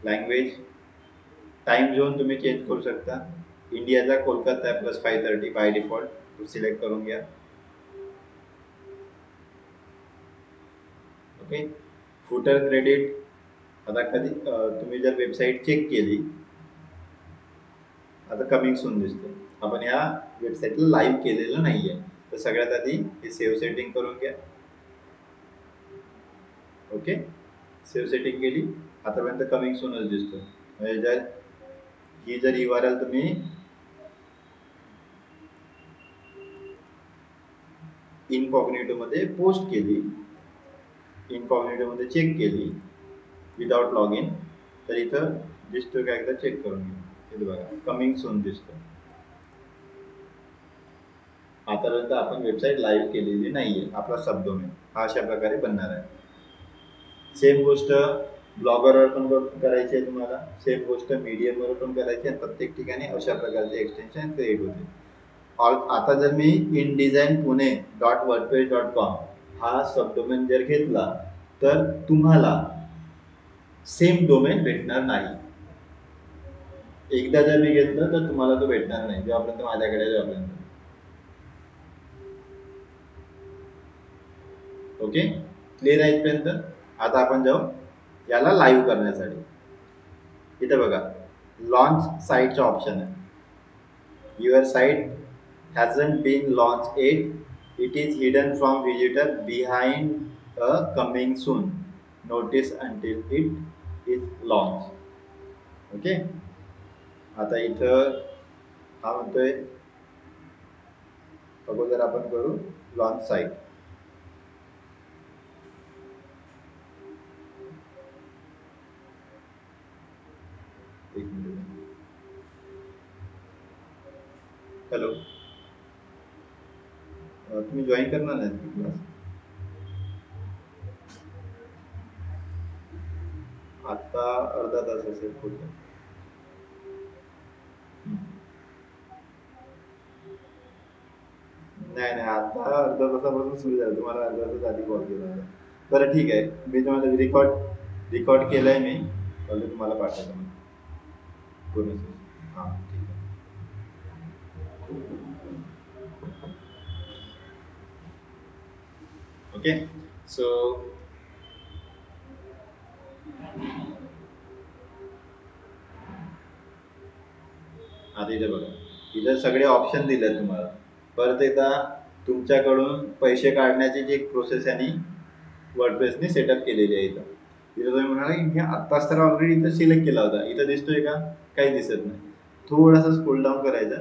लँग्वेज, टाइम झोन तुम्ही चेंज करू शकता. इंडियाचा Kolkata plus 5:30 by default select करून घ्या. ओके, फुटर क्रेडिट, आता कधी तुम्ही जर वेबसाईट चेक केली, आता कमिंग सून दिसते, आपण या वेबसाईटला लाईव्ह केलेलं नाहीये, तर सगळ्यात आधी हे सेव्ह सेटिंग करून घ्या. ओके, सेव्ह सेटिंग केली, आतापर्यंत कमिंग सूनच दिसतो. म्हणजे जर ही जर URL तुम्ही इनकॉग्निटो मध्ये पोस्ट केली, इनकॉग्निटो मध्ये चेक केली विदाउट लॉग इन, तर इथं दिसतोय का एकदा चेक करून घ्या. इथे बघा कमिंग सून दिसतो. आतापर्यंत आपण वेबसाईट लाईव्ह केलेली नाहीये, आपला सब डोमेन हा अशा प्रकारे बनणार आहे. सेम गोष्ट ब्लॉगरवर पण करायची आहे तुम्हाला, सेम गोष्ट मीडियमवर पण करायची आहे. प्रत्येक ठिकाणी अशा प्रकारचे एक्सटेन्शन क्रिएट होते. आता जर मी इन डिझाईन पुणे .wordpress.com हा सबडोमेन जर घेतला तर तुम्हाला सेम डोमेन भेटणार नाही. एकदा जर मी घेतलं तर तुम्हाला तो भेटणार नाही जेव्हापर्यंत माझ्याकडे आहे तेव्हापर्यंत. ओके, क्लिअर आहे इथपर्यंत. आता आपण जाऊ याला लाईव्ह करण्यासाठी. इथे बघा लॉन्च साईटचा ऑप्शन आहे. Your site hasn't been launched yet. It is hidden from visitor behind a coming soon notice until it is launched. Okay, आता इथं हा म्हणतोय अगोदर आपण करू लॉन्च साईट. एक मिनिट. हॅलो, तुम्ही जॉईन करणार नाही क्लास? आता अर्धा तास असेल पुढे. नाही नाही, आता अर्धा तासापासून सुरू झालं, तुम्हाला अर्धा तास आधी कॉल केला होता. बरं ठीक आहे, मी तुम्हाला रिकॉर्ड केलंय मी, म्हणजे तुम्हाला पाठवतो मी पूर्ण. हां ठीक आहे. ओके, सो आता इथे बघा, इथे सगळे ऑप्शन दिले तुम्हाला. परत एकदा तुमच्याकडून पैसे काढण्याची जी एक प्रोसेस आहे वर्डप्रेसने सेटअप केलेली आहे. इथं तुम्ही म्हणाला की मी आत्ताच तर ऑलरेडी इथं सिलेक्ट केला होता, इथं दिसतोय का? काही दिसत नाही. थोडासा स्क्रोल डाऊन करायचा,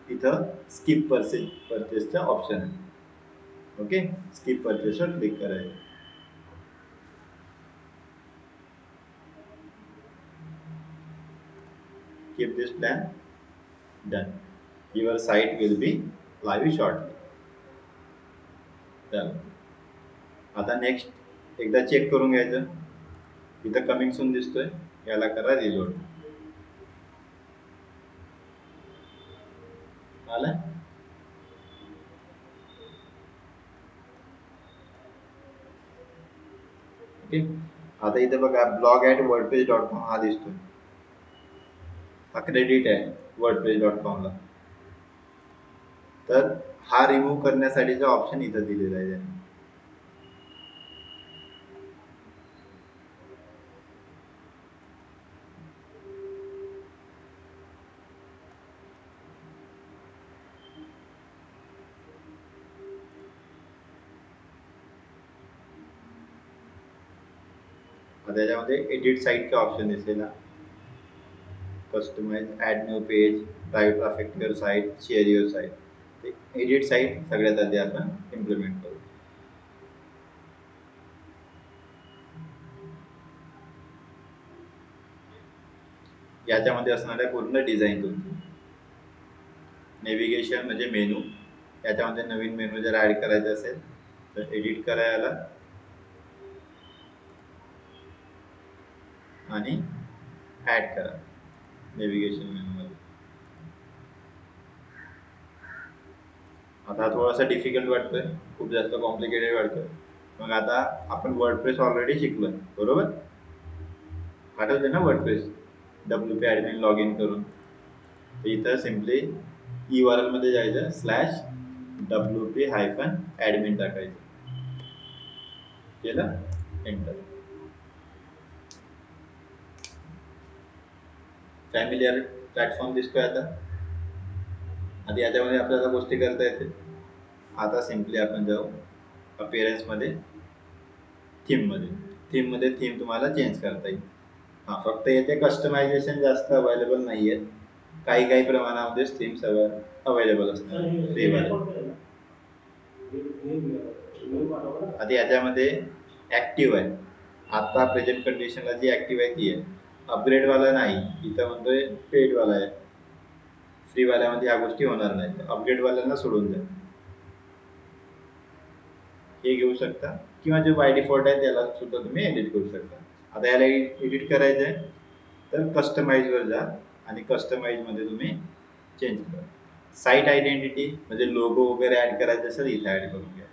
इथं स्किप परचेसचा ऑप्शन आहे. ओके, स्किप परचेसवर क्लिक करायचं. Keep this plan done. Your site will be live shortly. चला, आता नेक्स्ट एकदा चेक करून घ्यायचं. इथं कमिंग सून दिसतोय, याला करा रिलोड. आलं? ओके, आता इथे बघा blog@wordpress.com हा दिसतोय, हा क्रेडिट आहे wordpress.com ला. तर हा रिमूव्ह करण्यासाठीचा ऑप्शन इथं दिलेला आहे. त्याच्यामध्ये एडिट साईटचा ऑप्शन दिसेल, customise, add new page, drive traffic to your site, share your site. Edit site सगळ्यात आधी आपण इम्प्लिमेंट करू. याच्यामध्ये असणार आहे पूर्ण डिझाईन तुमची. नेव्हिगेशन म्हणजे मेनू, याच्यामध्ये नवीन मेनू जर ऍड करायचा असेल तर एडिट करायला आणि ऍड करा नेव्हिगेशन मेनूमध्ये. आता थोडासा डिफिकल्ट वाटतोय, खूप जास्त कॉम्प्लिकेटेड वाटतोय. मग आता आपण वर्डप्रेस ऑलरेडी शिकलोय बरोबर, आठवते ना WordPress, WP admin log in करून. इथं सिम्पली URL मध्ये जायचं, /WP-admin टाकायचं, केलं, एंटर. फॅमिलियर प्लॅटफॉर्म दिसतोय आता. आता याच्यामध्ये आपल्याला गोष्टी करता येते. आता सिम्पली आपण जाऊ अपीअरन्स मध्ये, थीममध्ये थीम तुम्हाला चेंज करता येईल. हा, फक्त येथे कस्टमायझेशन जास्त अवेलेबल नाहीये, काही प्रमाणामध्ये थीम्स अवेलेबल असतात फ्रीमध्ये. आता याच्यामध्ये ऍक्टिव्ह आहे, आता प्रेझेंट कंडिशनला जी ऍक्टिव्ह आहे ती आहे. अपग्रेडवाला नाही, इथं म्हणतोय पेडवाला आहे. फ्रीवाल्यामध्ये ह्या गोष्टी होणार नाहीत, अपग्रेडवाल्यांना सोडून द्या. हे घेऊ शकता, किंवा जे बाय डिफॉल्ट आहे त्याला सुद्धा तुम्ही एडिट करू शकता. आता याला एडिट करायचं आहे तर कस्टमाइजवर जा आणि कस्टमाइजमध्ये तुम्ही चेंज करा. साईट आयडेंटिटी म्हणजे लोगो वगैरे ॲड करायचं असेल इथे ॲड करून घ्या.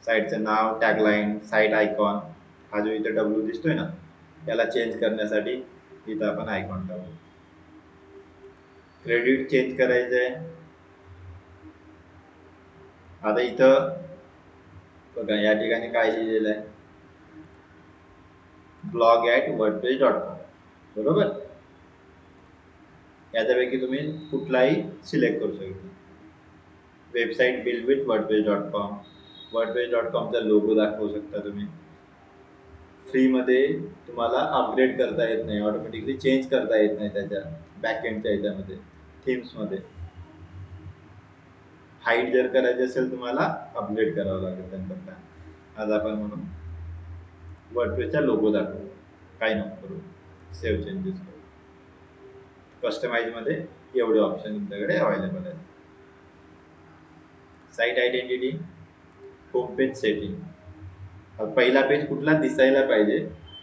साईटचं नाव, टॅगलाईन, साईट आयकॉन, हा जो इथे डब्ल्यू दिसतोय ना, याला चेंज करण्यासाठी इथं आपण आयकॉन टाकू. क्रेडिट चेंज करायचं आहे. आता इथं बघा या ठिकाणी काय लिहिलेलं आहे, blog@wordpress.com बरोबर. याच्यापैकी तुम्ही कुठलाही सिलेक्ट करू शकता. Website build with wordpress.com, wordpress.com चा लोगो दाखवू शकता तुम्ही. फ्रीमध्ये तुम्हाला अपग्रेड करता येत नाही, ऑटोमॅटिकली चेंज करता येत नाही त्याच्या बॅकएंडच्या याच्यामध्ये, थीम्समध्ये. हाईट जर करायची असेल तुम्हाला अपग्रेड करावं लागेल त्यांचा प्लॅन. आज आपण म्हणून वर्डप्रेसचा लोगो दाखवू, काही नको करू, सेव्ह चेंजेस करू. कस्टमाइजमध्ये एवढे ऑप्शन तुमच्याकडे अवेलेबल आहेत. Site identity, home page setting. पहिला पेज कुठला दिसायला पाहिजे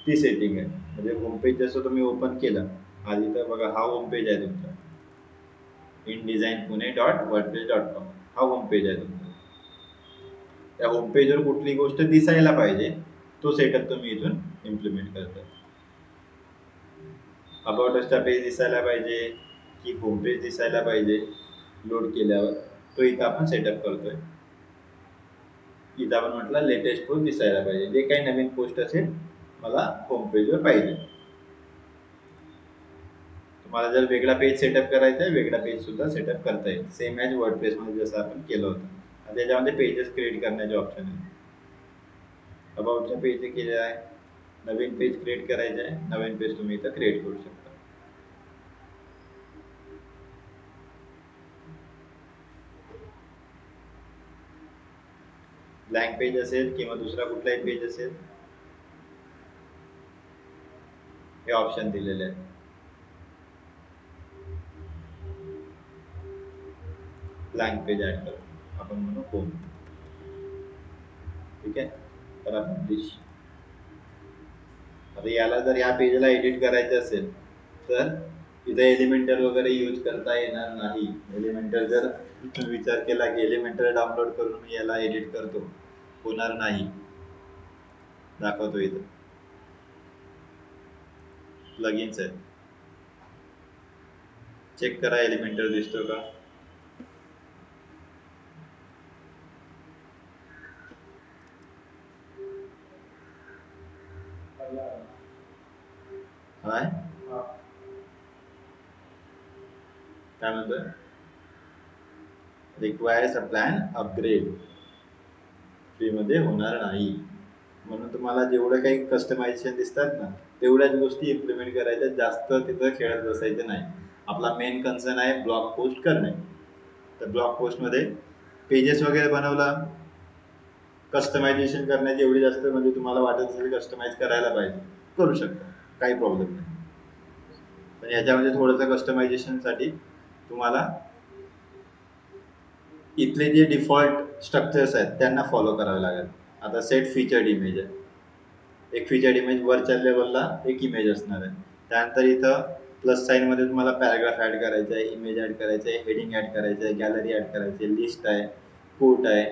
ती सेटिंग आहे. म्हणजे होम पेज जसं तुम्ही ओपन केलं, आधी तर बघा हा होम पेज आहे तुमचा, indesignpune.wordpress.com हा होम पेज आहे तुमचा. त्या होम पेजवर कुठली गोष्ट दिसायला पाहिजे तो सेटअप तुम्ही इथून इम्प्लिमेंट करता. अबाउट असचा पेज दिसायला पाहिजे की होम पेज दिसायला पाहिजे लोड केल्यावर, तो इथं आपण सेटअप करतोय. इथं आपण म्हटलं लेटेस्ट पोस्ट दिसायला पाहिजे, जे काही नवीन पोस्ट असेल मला होम पेजवर पाहिजे. तुम्हाला जर वेगळा पेज सेटअप करायचा आहे, वेगळा पेज सुद्धा सेटअप करता येईल, सेम ॲज वर्डप्रेसमध्ये जसं आपण केलं होतं. त्याच्यामध्ये पेजेस क्रिएट करण्याचे ऑप्शन आहे. अबाउटचा पेज केलेला आहे, नवीन पेज क्रिएट करायचं आहे, नवीन पेज तुम्ही इथं क्रिएट करू शकता. ब्लँक पेज असेल किंवा दुसरा कुठलाही पेज असेल, हे ऑप्शन दिलेले आहेत. ब्लँक पेज ऍड करू, आपण म्हणू होम. ठीक आहे, तर आपण आता याला जर या पेजला एडिट करायचं असेल तर इथे एलिमेंटर वगैरे यूज करता येणार नाही. एलिमेंटर जर तुम्ही विचार केला की एलिमेंटर डाउनलोड करून मी याला एडिट करतो, होणार नाही. दाखवतो इथं प्लगइन्स आहेत, चेक करा एलिमेंटर दिसतो का. हाय काय म्हणतोय, रिक्वायर्स अ प्लॅन अपग्रेड, फ्रीमध्ये होणार नाही. म्हणून तुम्हाला जेवढं काही कस्टमायझेशन दिसतात ना तेवढ्याच गोष्टी इम्प्लिमेंट करायच्या, जास्त तिथं खेळत बसायचं नाही. आपला मेन कन्सर्न आहे ब्लॉग पोस्ट करणे. तर ब्लॉग पोस्टमध्ये पेजेस वगैरे बनवला, कस्टमायझेशन करण्याची एवढी जास्त म्हणजे तुम्हाला वाटत असेल कस्टमाइज करायला पाहिजे, करू शकता, काही प्रॉब्लेम नाही. पण याच्यामध्ये थोडंसं कस्टमायझेशनसाठी तुम्हाला इथले जे डिफॉल्ट स्ट्रक्चर्स आहेत त्यांना फॉलो करावे लागेल. आता सेट फीचर्ड इमेज आहे, एक फीचर्ड इमेज वरच्या लेवलला एक इमेज असणार आहे. त्यानंतर इथं प्लस साईनमध्ये तुम्हाला पॅराग्राफ ॲड करायचा आहे, इमेज ॲड करायचं आहे, हेडिंग ॲड करायचं आहे, गॅलरी ॲड करायची आहे, लिस्ट आहे, कोट आहे,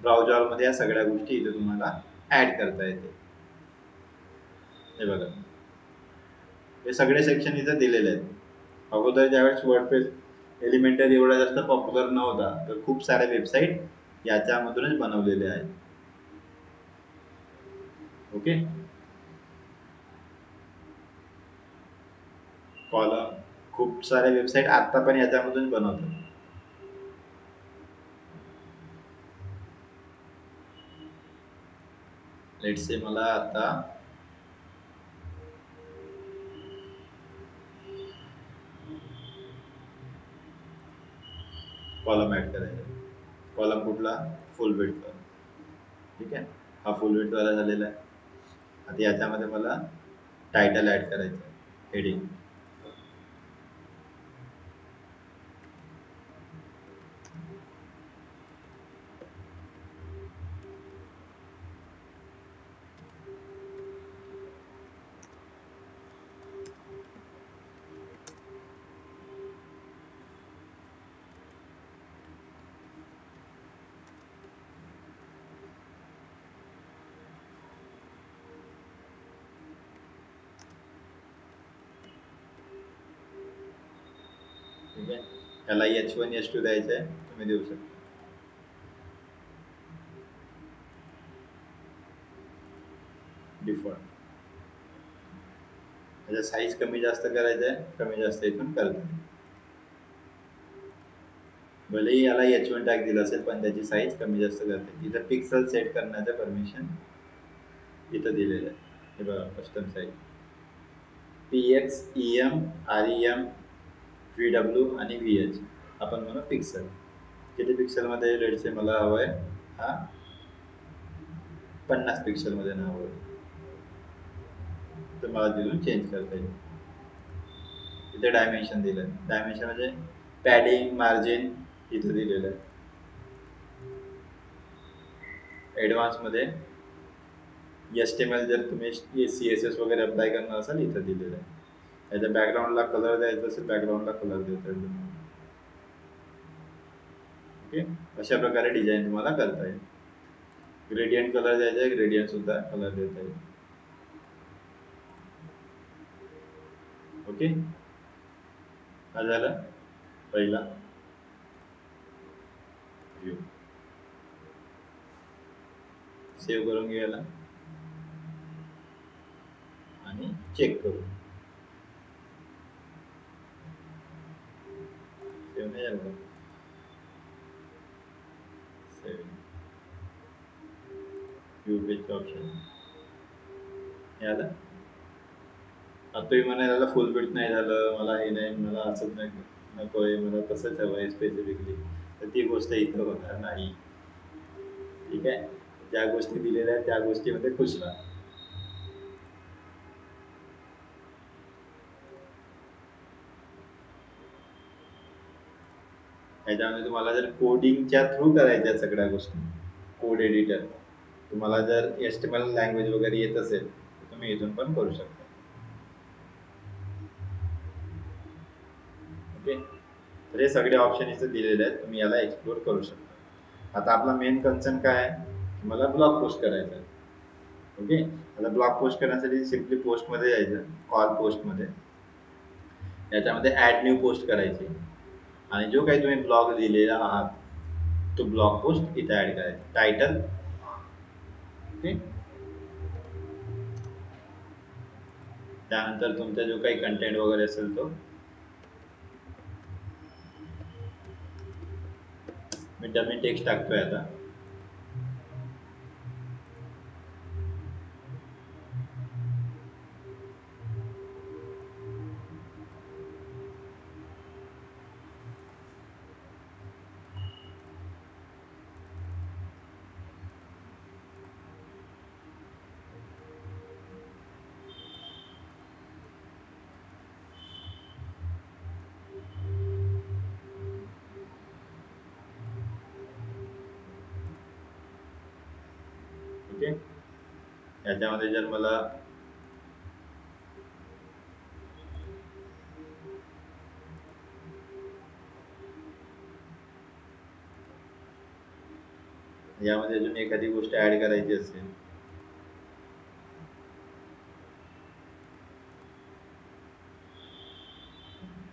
ब्राउझरमध्ये या सगळ्या गोष्टी इथं तुम्हाला ॲड करता येते. हे बघा, हे सगळे सेक्शन इथं दिलेले आहेत. अगोदर ज्यावेळेस वर्डप्रेस एलिमेंटर एवढा जास्त पॉप्युलर नव्हता तर खूप साऱ्या वेबसाईट याच्यामधूनच बनवलेल्या आहेत. ओके, कॉलम खूप साऱ्या वेबसाईट आता पण याच्यामधून बनवतात. लेट्स से मला आता कॉलम ऍड करायचा. कॉलम कुठला, फुल विड्थ. ठीक आहे, हा फुल विड्थ वाला झालेला आहे. आता याच्यामध्ये मला टायटल ऍड करायचं आहे, हेडिंग. ठीक आहे. त्याला H1 H2 द्यायचं आहे, तुम्ही देऊ शकता. डिफॉल्ट त्याचा साईज कमी जास्त करायचा आहे, कमी जास्त इथून करता. भलेही याला H1 टॅग दिला असेल पण त्याची साईज कमी जास्त करते. इथं पिक्सल सेट करण्याचं परमिशन इथं दिलेलं आहे. हे बघा custom size PX, EM, REM, VW आणि VH. आपण म्हणू पिक्सल. किती पिक्सल मध्ये लेट्स से मला हवंय, हा 50 पिक्सल मध्ये नाव हवंय, तर मला तिथून चेंज करता येईल. इथे डायमेन्शन दिलं, डायमेन्शन म्हणजे पॅडिंग मार्जिन इथं दिलेलं आहे. ॲडव्हान्स मध्ये HTML जर तुम्ही CSS वगैरे अप्लाय करणार असाल इथं दिलेलं आहे. याच्या बॅकग्राऊंडला कलर द्यायचा असेल, बॅकग्राऊंडला कलर देता येईल. ओके, अशा प्रकारे डिझाईन तुम्हाला करता येईल. ग्रेडियंट कलर द्यायचा आहे, ग्रेडियंट सुद्धा कलर देता येईल. ओके, हा झाला पहिला व्ह्यू. सेव्ह करून घ्यायला आणि चेक करू. सेव्ह नाही झालं, सेव्ह व्ह्यू पेजचं ऑप्शन हे आलं. आता तुम्ही म्हणायला फुल बिट नाही झालं, मला हे नाही, मला असंच नाही नको आहे, मला तसंच हवं आहे स्पेसिफिकली, तर ती गोष्ट इथं होणार नाही. ठीक आहे, ज्या गोष्टी दिलेल्या आहेत त्या गोष्टीमध्ये खुश राहा. ह्याच्यामध्ये तुम्हाला जर कोडिंगच्या थ्रू करायच्या सगळ्या गोष्टी, कोड एडिटर तुम्हाला जर HTML लँग्वेज वगैरे येत असेल तर तुम्ही इथून पण करू शकता. ओके, तर हे सगळे ऑप्शन इथे दिलेले आहेत, तुम्ही याला एक्सप्लोर करू शकता. आता आपला मेन कन्सर्न काय आहे, मला ब्लॉग पोस्ट करायचा आहे. ओके, आता ब्लॉग पोस्ट करण्यासाठी सिम्पली पोस्टमध्ये जायचं, ऑल पोस्टमध्ये, याच्यामध्ये ॲड न्यू पोस्ट करायची आणि जो काही तुम्ही ब्लॉग लिहिलेला आहात तो ब्लॉग पोस्ट इथे ॲड करायचा. टायटल, ओके, त्यानंतर तुमचा जो काही कंटेंट वगैरे असेल तो, मी डमी टेक्स्ट टाकतोय आता. ओके, याच्यामध्ये जर मला यामध्ये अजून एखादी गोष्ट ऍड करायची असेल,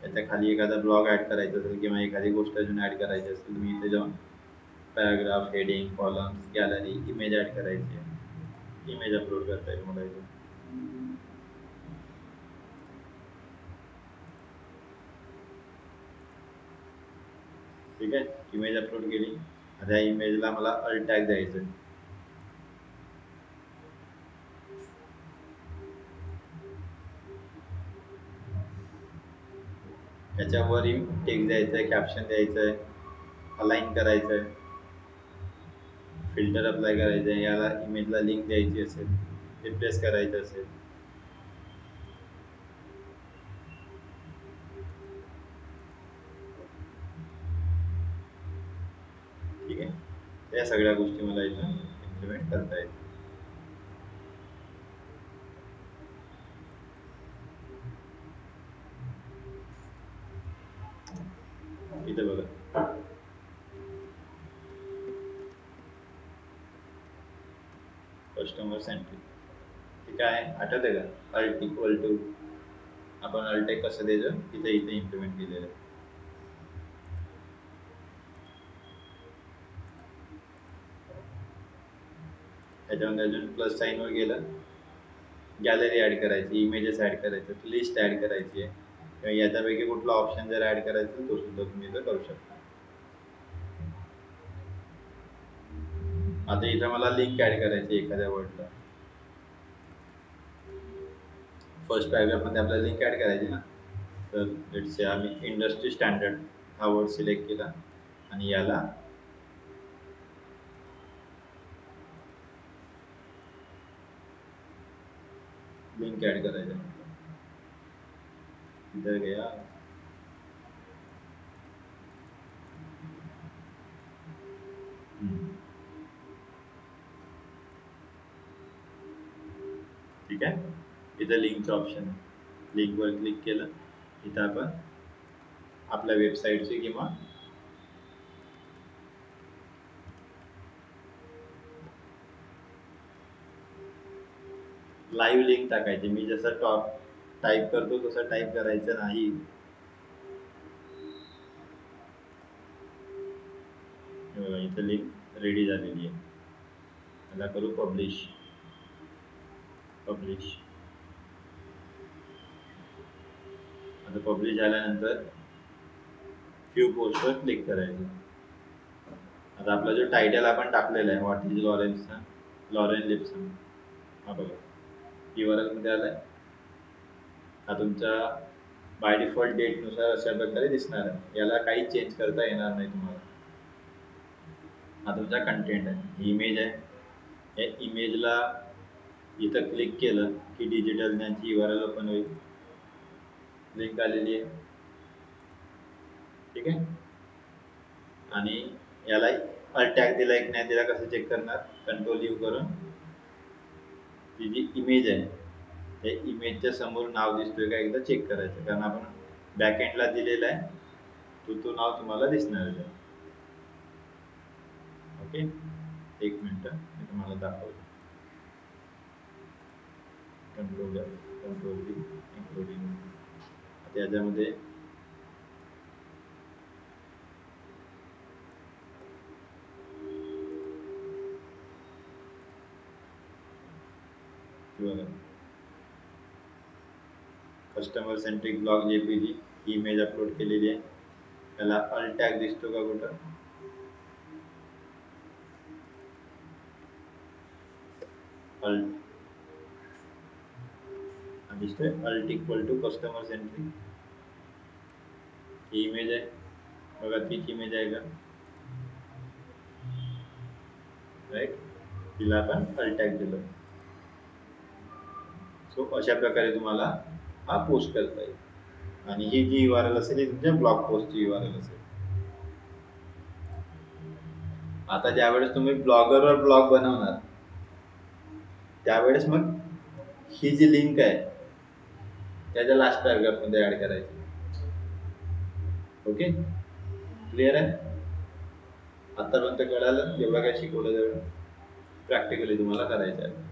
त्याच्या खाली एखादा ब्लॉग ऍड करायचा असेल किंवा एखादी गोष्ट अजून ऍड करायची असेल, तुम्ही इथे जाऊन paragraph, heading, columns, gallery, image add करायची आहे, इमेज अपलोड करता येईल मला इथे. ठीक आहे, इमेज अपलोड केली. आता या इमेजला मला अल्ट टॅग द्यायचं आहे. त्याच्यावर टेक्स्ट द्यायचं आहे, कॅप्शन द्यायचं आहे, अलाइन करायचं आहे, फिल्टर अप्लाय करायचं आहे, याला इमेजला लिंक द्यायची असेल, रिप्लेस करायचं असेल, ठीक आहे. या सगळ्या गोष्टी मला इथून इम्प्लिमेंट करता येईल. इथे बघा, कस्टमर सेंट्रिक, ते काय आठवतंय का, अल्ट इक्वल टू, आपण अल्ट कसं द्यायचं इथे इथे इम्प्लिमेंट केलेलं आहे. त्याच्यामध्ये अजून प्लस साईनवर गेलं, गॅलरी ऍड करायची, इमेजेस ऍड करायचं, लिस्ट ऍड करायची आहे, किंवा याच्यापैकी कुठला ऑप्शन जर ऍड करायचा तो सुद्धा तुम्ही इथं करू शकता. आता इथं मला लिंक ऍड करायची एखाद्या वर्डला, फर्स्ट पॅराग्राफ मध्ये आपल्याला लिंक ऍड करायची ना. तर लेट्स से आम्ही इंडस्ट्री स्टँडर्ड हा वर्ड सिलेक्ट केला आणि याला लिंक ऍड करायचं. इधर गया, ठीक आहे. इथं लिंकचं ऑप्शन आहे, लिंकवर क्लिक केलं, इथं आपण आपल्या वेबसाईटची किंवा लाईव्ह लिंक टाकायची. मी जसं टाईप करतो तसं टाईप करायचं नाही. इथं लिंक रेडी झालेली आहे. त्याला करू पब्लिश. आता पब्लिश झाल्यानंतर फ्यू पोस्टवर क्लिक करायचं. आता आपला जो टायटल आपण टाकलेला आहे, व्हॉट इज लॉरेन लिप्सन, हा बघा URL मध्ये आलाय. हा तुमचा बाय डिफॉल्ट डेट नुसार अशा प्रकारे दिसणार आहे. याला काही चेंज करता येणार नाही तुम्हाला. हा तुमचा कंटेंट आहे, इमेज आहे. या इमेजला इथं क्लिक केलं की डिजिटल ज्ञानची URL ओपन होईल, लिंक आलेली आहे, ठीक आहे. आणि याला टॅग दिला की नाही दिला कसं चेक करणार, कंट्रोल U करून ती जी इमेज आहे त्या इमेजच्या समोर नाव दिसतोय का एकदा चेक करायचं, कारण आपण बॅकएंडला दिलेला आहे तो नाव तुम्हाला दिसणार आहे. ओके, एक मिनिट मी तुम्हाला दाखवतो. कंट्रोल V इन्क्लुडिंग त्याच्यामध्ये customer centric blog JPG image upload केलेली आहे. त्याला अल्ट टॅग दिसतो का कुठं, अल्ट दिसतोय, alt equal to customer centric, ही इमेज आहे बघा, तीच इमेज आहे का, राईट. तिला आपण अल्ट टॅग दिलं. सो अशा प्रकारे तुम्हाला हा पोस्ट करता येईल. आणि ही जी URL असेल ही तुमच्या ब्लॉग पोस्टची URL असेल. आता ज्यावेळेस तुम्ही ब्लॉगरवर ब्लॉग बनवणार त्यावेळेस मग ही जी लिंक आहे त्याच्या लास्ट पॅराग्राफ मध्ये ऍड करायची. ओके, क्लिअर आहे. आतापर्यंत कळालं, जेवढं काय शिकवलं तेवढं प्रॅक्टिकली तुम्हाला करायचं आहे.